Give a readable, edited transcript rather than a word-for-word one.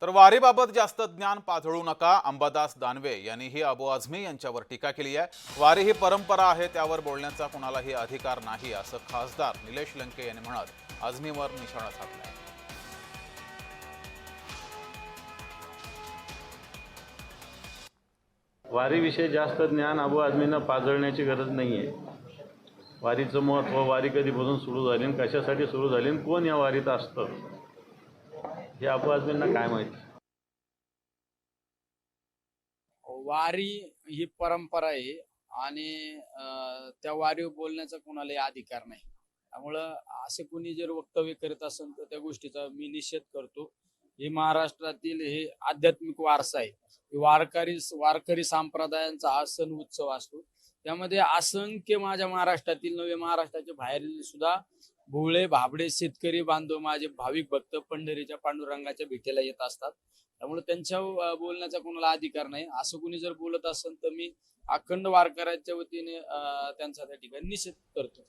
तर वारीबाबत जास्त ज्ञान पाझळू नका, अंबादास दानवे यांनीही अबू आझमी यांच्यावर टीका केली आहे। वारी ही परंपरा आहे, त्यावर बोलण्याचा कुणालाही अधिकार नाही, असं खासदार निलेश लंके यांनी म्हणत आझमीवर निशाणा साधलाय। वारीविषयी जास्त ज्ञान अबू आझमींना पाजळण्याची गरज नाहीये। वारीचं महत्त्व, वारी कधीपासून सुरू झाली आणि कशासाठी सुरू झाली आणि कोण या वारीत असतं हे अबू आझमींना काय माहिती। वारी ही परंपरा आहे आणि त्या वारीवर बोलण्याचा कोणालाही अधिकार नाही। त्यामुळं असे कोणी जर वक्तव्य करत असेल तर त्या गोष्टीचा मी निषेध करतो। हे महाराष्ट्रातील हे आध्यात्मिक वारसा आहे। वारकरी संप्रदायांचा हा सण उत्सव असतो। त्यामध्ये असंख्य माझ्या महाराष्ट्रातील नव्हे, महाराष्ट्राच्या बाहेरील सुद्धा भोळे भाबडे शेतकरी बांधव, माझे भाविक भक्त पंढरीच्या पांडुरंगाच्या भेटीला येत असतात। त्यामुळे त्यांच्या बोलण्याचा कोणाला अधिकार नाही। असं कोणी जर बोलत असेल तर मी अखंड वारकऱ्यांच्या वतीने त्यांचा त्या ठिकाणी निषेध करतो।